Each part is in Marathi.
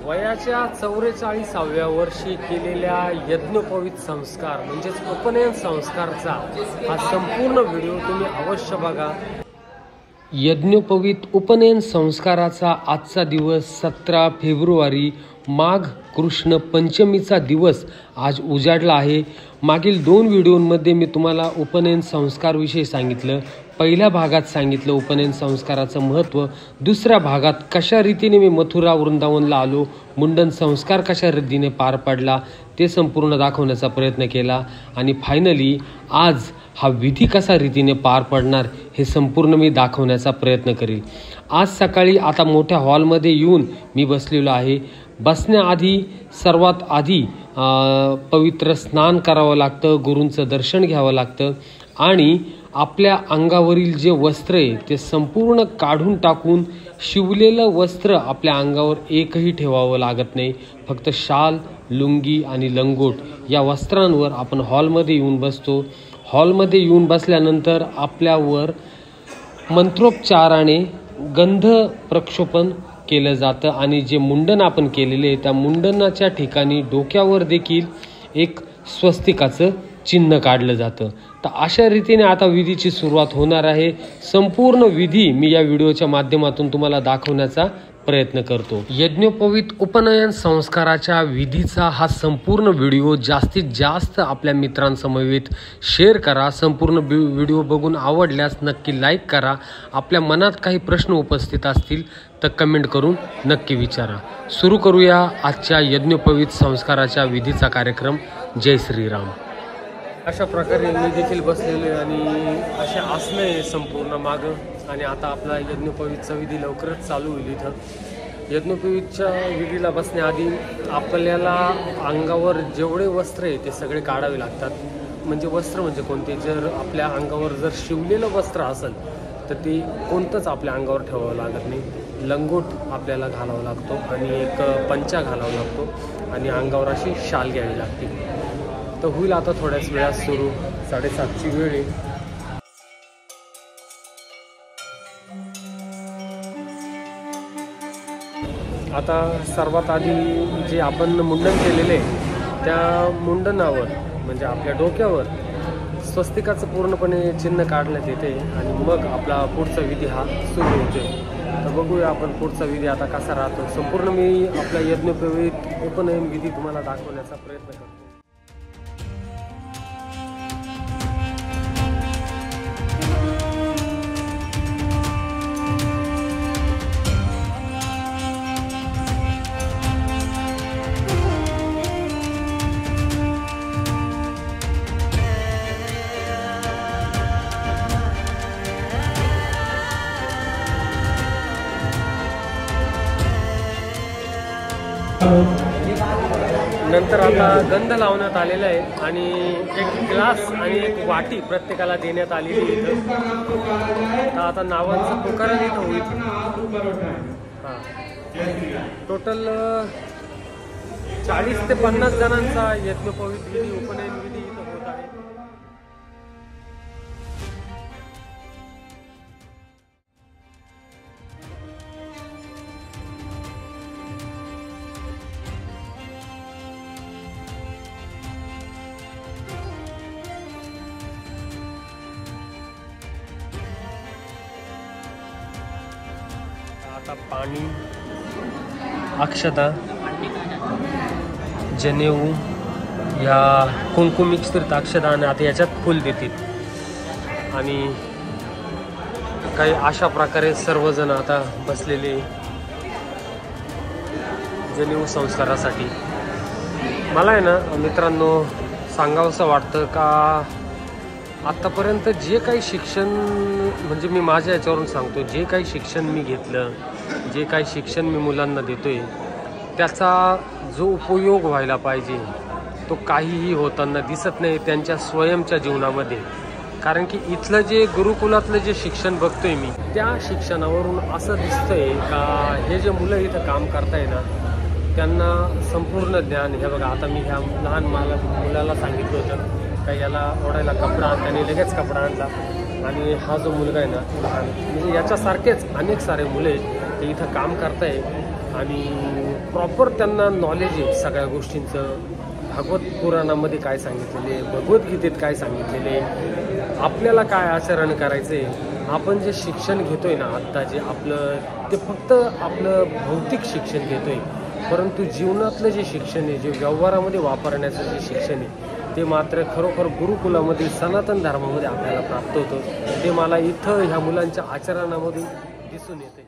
वयाच्या 44व्या वर्षी केलेल्या यज्ञोपवीत संस्कार म्हणजेच उपनयन संस्कारचा हा संपूर्ण व्हिडिओ तुम्ही अवश्य बघा। यज्ञोपवीत उपनयन संस्काराचा आजचा दिवस 17 फेब्रुवारी माघ कृष्ण पंचमीचा दिवस आज उजाडला आहे। मागील 2 व्हिडिओमध्ये मी तुम्हाला उपनयन संस्कारविषयी सांगितलं। पहिल्या भागात सांगितलं उपनयन संस्काराचं महत्त्व, दुसऱ्या भागात कशा रीतीने मी मथुरा वृंदावनला आलो, मुंडन संस्कार कशा रीतीने पार पडला ते संपूर्ण दाखवण्याचा प्रयत्न केला आणि फायनली आज हा विधी कसा रीतीने पार पडणार हे संपूर्ण मी दाखवण्याचा प्रयत्न करेल। आज सकाळी आता मोठ्या हॉलमध्ये येऊन मी बसलेलो आहे। बसण्याआधी सर्वात आधी पवित्र स्नान करावं लागतं, गुरूंचं दर्शन घ्यावं लागतं आणि आपल्या अंगावरील जे वस्त्र आहे ते संपूर्ण काढून टाकून शिवलेलं वस्त्र आपल्या अंगावर एकही ठेवावं लागत नाही। फक्त शाल, लुंगी आणि लंगोट या वस्त्रांवर आपण हॉलमध्ये येऊन बसतो। हॉलमध्ये येऊन बसल्यानंतर आपल्यावर मंत्रोपचाराने गंध प्रक्षोपण केलं जातं आणि जे मुंडन आपण केलेले आहे त्या मुंडनाच्या ठिकाणी डोक्यावर देखील एक स्वस्तिकाचं चिन्ह काढलं जातं। तर अशा रीतीने आता विधीची सुरुवात होणार आहे। संपूर्ण विधी मी या व्हिडिओच्या माध्यमातून तुम्हाला दाखवण्याचा प्रयत्न करतो। यज्ञोपवीत उपनयन संस्काराच्या विधीचा हा संपूर्ण व्हिडिओ जास्तीत जास्त आपल्या मित्रांसमवेत शेअर करा। संपूर्ण व्हिडिओ बघून आवडल्यास नक्की लाईक करा। आपल्या मनात काही प्रश्न उपस्थित असतील तर कमेंट करून नक्की विचारा। सुरू करूया आजच्या यज्ञोपवीत संस्काराच्या विधीचा कार्यक्रम। जय श्रीराम। अशा प्रकारे मी देखील बसलेलो आणि असे आसने संपूर्ण मागं आणि आता आपला यज्ञोपवीतचा विधी लवकरच चालू होईल। इथं यज्ञोपवीतच्या विधीला बसण्याआधी आपल्याला अंगावर जेवढे वस्त्र आहे ते सगळे काढावे लागतात। म्हणजे वस्त्र म्हणजे कोणते, जर आपल्या अंगावर जर शिवलेलं वस्त्र असेल तर ते कोणतंच आपल्या अंगावर ठेवावं लागत नाही। लंगोट आपल्याला घालावा लागतो आणि एक पंचा घालावा लागतो आणि अंगावर अशी शाल घ्यावी लागते। तर होईल आता थोड्याच वेळात सुरू। 7:30ची वेळ आहे। आता सर्वात आधी जे आपण मुंडन केलेले त्या मुंडनावर म्हणजे आपल्या डोक्यावर स्वस्तिकाचं पूर्णपणे चिन्ह काढण्यात येते आणि मग आपला पुढचा विधी हा सुरू होतो। तर बघूया आपण पुढचा विधी आता कसा राहतो। संपूर्ण मी आपला यज्ञोपवीत उपनयन विधी तुम्हाला दाखवण्याचा प्रयत्न करतो। नंतर आता गंध लावण्यात आलेला आहे आणि एक ग्लास आणि एक वाटी प्रत्येकाला देण्यात आलेली आहे। तर आता नावांचा पुकार इथं होईल। टोटल 40 ते 50 जणांचा यज्ञोपवीत विधी उपनयन विधी इथं होत आहे। आता पाणी, अक्षता, जनेऊ या कुंकुम मिश्रित अक्षता आणि आता याच्यात फुल देतील आणि काही अशा प्रकारे सर्वजण आता बसलेले जनेऊ संस्कारासाठी। मला आहे ना मित्रांनो सांगावंसं वाटतं का आत्तापर्यंत जे काही शिक्षण म्हणजे मी माझ्या याच्यावरून सांगतो, जे काही शिक्षण मी घेतलं, जे काही शिक्षण मी मुलांना देतोय त्याचा जो उपयोग व्हायला पाहिजे तो काहीही होताना दिसत नाही त्यांच्या स्वयंच्या जीवनामध्ये। कारण की इथलं जे गुरुकुलातलं जे शिक्षण बघतोय मी त्या शिक्षणावरून असं दिसतंय का हे जे मुलं इथं काम करताय ना त्यांना संपूर्ण ज्ञान। हे बघा आता मी ह्या लहान मुलाला सांगितलं होतं का याला ओढायला कपडा आण, त्याने लगेच कपडा आणला आणि हा जो मुलगा आहे ना लहान म्हणजे याच्यासारखेच अनेक सारे मुले ते इथं काम करताय आणि प्रॉपर त्यांना नॉलेज आहे सगळ्या गोष्टींचं. भागवत पुराणामध्ये काय सांगितलेले आहे, भगवद्गीतेत काय सांगितलेले आहे, आपल्याला काय आचरण करायचं आहे. आपण जे शिक्षण घेतोय ना आत्ता, जे आपलं ते फक्त आपलं भौतिक शिक्षण घेतोय, परंतु जीवनातलं जे शिक्षण आहे, जे व्यवहारामध्ये वापरण्याचं जे शिक्षण आहे, ते मात्र खरोखर गुरुकुलामधील सनातन धर्मामध्ये आपल्याला प्राप्त होतं. ते मला इथं ह्या मुलांच्या आचरणामधून दिसून येते.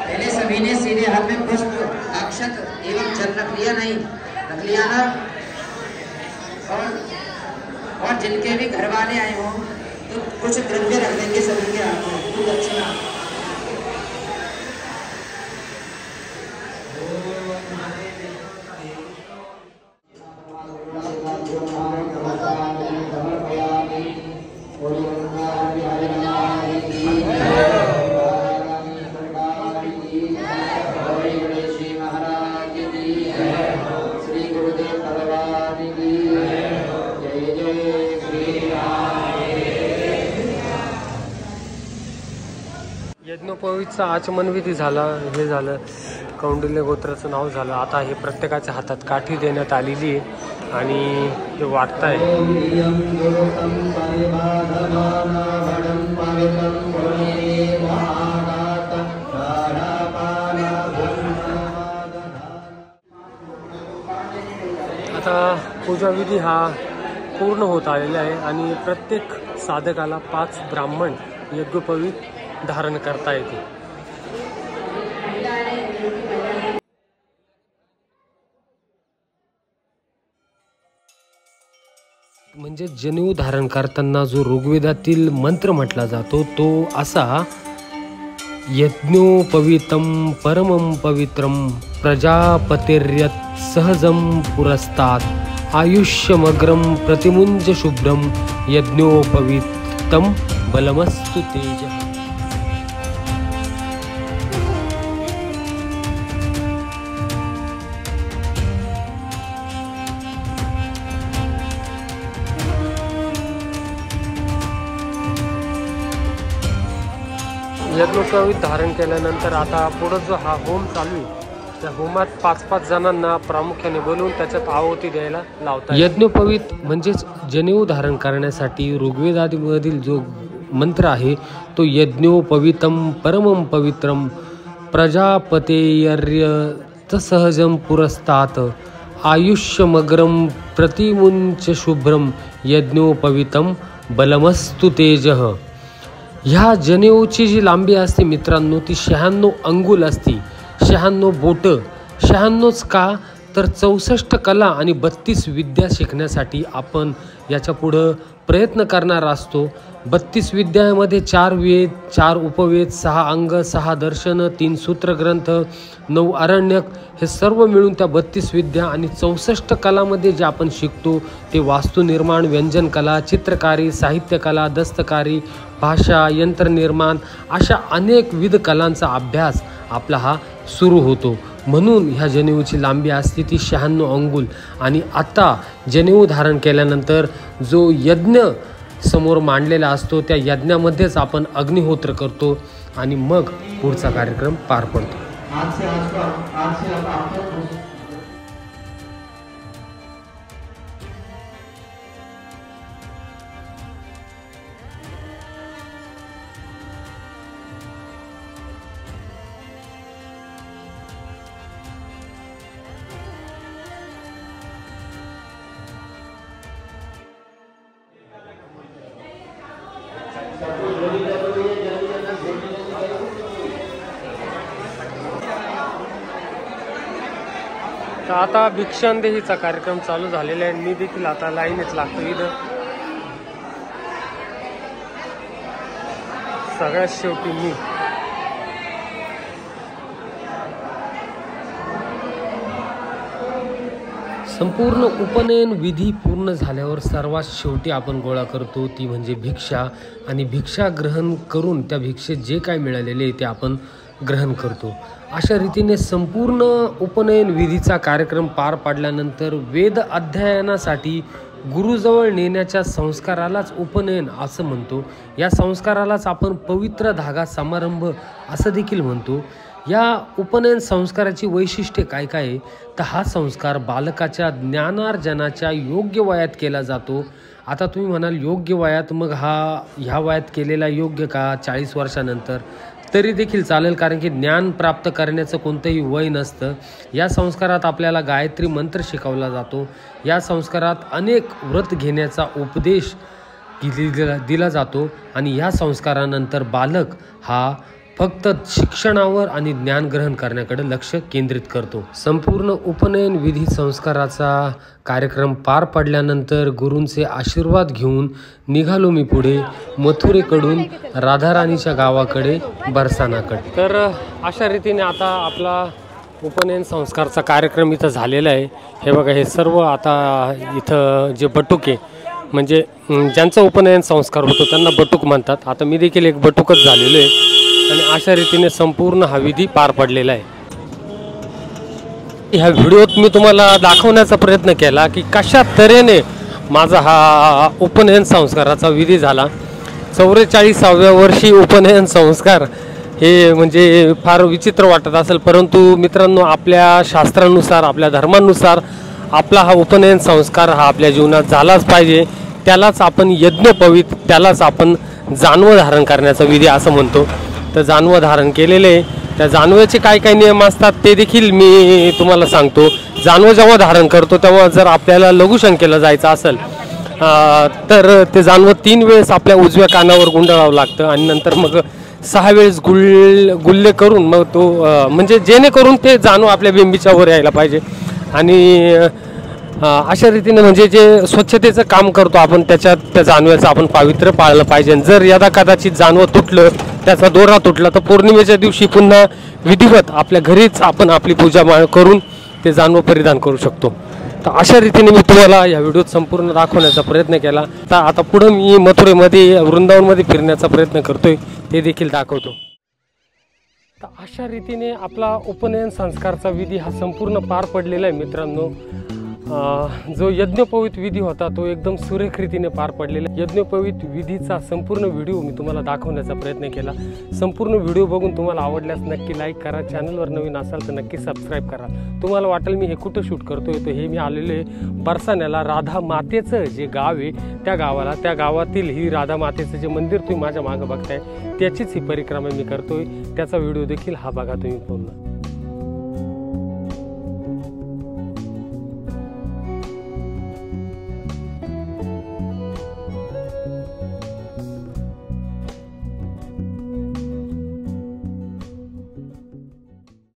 पहले सभी ने सीधे हाथ में पुष्प अक्षत एवं जल रख लिया ना। और जिनके भी घर वाले आए हों तो कुछ द्रव्य रख देंगे सभी के हाथ में, कुछ दक्षिणा। यज्ञोपवीतचा आचमनविधी झाला, हे झालं, कौंडिल्य गोत्राचं नाव झालं. आता हे प्रत्येकाच्या हातात काठी देण्यात आलेली आहे आणि ते वाटताय. आता पूजाविधी हा पूर्ण होत आलेला आहे आणि प्रत्येक साधकाला 5 ब्राह्मण यज्ञोपवीत धारण करता येते. म्हणजे जनेऊ धारण करताना जो ऋग्वेदातील मंत्र म्हटला जातो तो असा: यज्ञोपवीतं परमं पवित्रं प्रजापतिर्यत् सहजं पुरस्तात् आयुष्यमग्रं प्रतिमुंज शुभ्रं यज्ञोपवीतं बलमस्तु तेजः. यज्ञोपवीत धारण केल्यानंतर आता पुढं जो हा होम चालू आहे, त्या होमात 5-5 जणांना प्रामुख्याने बोलवून त्याच्यात आहुती द्यायला लावतात. यज्ञोपवीत म्हणजेच जनेऊ धारण करण्यासाठी ऋग्वेदामधील जो मंत्र आहे तो यज्ञोपवीतं परमं पवित्रं प्रजापतेर्यत् सहजं पुरस्तात् आयुष्यमग्रं प्रतिमुंच शुभ्रं यज्ञोपवीतं बलमस्तु तेजः. ह्या जनेऊची जी लांबी असते मित्रांनो ती 96 अंगुल असते. 96 बोटं. 96च का तर 64 कला आणि 32 विद्या शिकण्यासाठी आपण याच्या पुढं प्रयत्न करणार असतो। 32 विद्यामध्ये 4 वेद, 4 उपवेद, 6 अंग, 6 दर्शन, 3 सूत्रग्रंथ, 9 आरण्यक, हे सर्व मिळून त्या 32 विद्या आणि 64 कलामध्ये जे आपण शिकतो ते वास्तुनिर्माण, व्यंजनकला, चित्रकारी, साहित्यकला, दस्तकारी, भाषा, यंत्रनिर्माण अशा अनेकविध कलांचा अभ्यास आपला हा सुरू होतो। म्हणून ह्या जनेऊची लांबी असते ती 96 अंगुल। आणि आता जनेऊ धारण केल्यानंतर जो यज्ञ समोर मांडलेला असतो त्या यज्ञामध्येच आपण अग्निहोत्र करतो आणि मग पुढचा कार्यक्रम पार पडतो। तर आता भिक्षांदेहीचा कार्यक्रम चालू झालेला आहे। मी देखील आता लाईनच लागतो इथं। सगळ्यात शेवटी मी संपूर्ण उपनयन विधी पूर्ण झाल्यावर सर्वात शेवटी आपण गोळा करतो ती म्हणजे भिक्षा। आणि भिक्षा ग्रहण करून त्या भिक्षेत जे काय मिळालेले ते आपण ग्रहण करतो। अशा रीतीने संपूर्ण उपनयन विधीचा कार्यक्रम पार पाडल्यानंतर वेद अध्ययनासाठी गुरुजवळ नेण्याच्या संस्कारालाच उपनयन असं म्हणतो। या संस्कारालाच आपण पवित्र धागा समारंभ असं देखील म्हणतो। या उपनयन संस्काराची वैशिष्ट्ये काय काय आहे तर हा संस्कार बालकाच्या ज्ञानार्जनाच्या योग्य वयात केला जातो। आता तुम्ही म्हणाल योग्य वयात, मग ह्या वयात केलेला योग्य का 40 वर्षानंतर? तरी देखील चालेल, कारण की ज्ञान प्राप्त करण्याचं कोणतंही वय नसतं। या संस्कारात आपल्याला गायत्री मंत्र शिकवला जातो। या संस्कारात अनेक व्रत घेण्याचा उपदेश दिला जातो आणि या संस्कारानंतर बालक हा फक्त शिक्षणावर आणि ज्ञान ग्रहण करण्याकडे लक्ष केंद्रित करतो। संपूर्ण उपनयन विधी संस्काराचा कार्यक्रम पार पडल्यानंतर गुरूंचे आशीर्वाद घेऊन निघालो मी पुढे मथुरेकडून राधाराणीच्या गावाकडे बरसानाकडे। तर अशा रीतीने आता आपला उपनयन संस्कारचा कार्यक्रम इथं झालेला आहे। हे बघा, हे सर्व आता इथं जे बटुके म्हणजे ज्यांचा उपनयन संस्कार होतो त्यांना बटूक म्हणतात। आता मी देखील एक बटूकच झालेलो आहे आणि अशा रीतीने संपूर्ण हा विधी पार पडलेला आहे। ह्या व्हिडिओत मी तुम्हाला दाखवण्याचा प्रयत्न केला की कशा तऱ्हेने माझा हा उपनयन संस्काराचा विधी झाला। 44व्या वर्षी उपनयन संस्कार हे म्हणजे फार विचित्र वाटत असेल, परंतु मित्रांनो आपल्या शास्त्रानुसार आपल्या धर्मानुसार आपला हा उपनयन संस्कार हा आपल्या जीवनात झालाच पाहिजे। त्यालाच आपण यज्ञोपवीत, त्यालाच आपण जानवं धारण करण्याचा विधी असं म्हणतो। तर जानवं धारण केलेले, त्या जानवेचे काय काय नियम असतात ते देखील मी तुम्हाला सांगतो। जानवं जेव्हा धारण करतो तेव्हा जर आपल्याला लघुशंकेला जायचं असेल तर ते जानवं 3 वेळेस आपल्या उजव्या कानावर गुंडाळावं लागतं आणि नंतर मग 6 वेळेस गुल्ले करून मग तो म्हणजे जेणेकरून ते जानवं आपल्या बिंबीच्या वर यायला पाहिजे। आणि अशा रीतीने म्हणजे जे स्वच्छतेचं काम करतो आपण त्याच्यात त्या जानव्याचं आपण पावित्र्य पाळलं पाहिजे। जर यदा कदाचित जानवं तुटलं, त्याचा दोरा तुटला तर पौर्णिमेच्या दिवशी पुन्हा विधिवत आपल्या घरीच आपण आपली पूजा करून ते जानवं परिधान करू शकतो। तर अशा रीतीने मी तुम्हाला या व्हिडिओत संपूर्ण दाखवण्याचा प्रयत्न केला। तर आता पुढे मी मथुरेमध्ये वृंदावनमध्ये फिरण्याचा प्रयत्न करतोय, ते देखील दाखवतो। तर अशा रीतीने आपला उपनयन संस्कारचा विधी हा संपूर्ण पार पडलेला आहे मित्रांनो। जो यज्ञोपवीत विधी होता तो एकदम सुरेख रीतीने पार पडलेला। यज्ञोपवीत विधीचा संपूर्ण व्हिडिओ मी तुम्हाला दाखवण्याचा प्रयत्न केला। संपूर्ण व्हिडिओ बघून तुम्हाला आवडल्यास नक्की लाईक करा, चॅनलवर नवीन असाल तर नक्की सबस्क्राईब करा। तुम्हाला वाटेल मी हे कुठं शूट करतोय, तर हे मी आलेले बरसाण्याला राधा मातेचं जे गाव आहे त्या गावाला, त्या गावातील ही राधा मातेचं जे मंदिर तुम्ही माझ्या मागं बघताय त्याचीच ही परिक्रमा मी करतोय। त्याचा व्हिडिओ देखील हा बघा तुम्ही पूर्ण।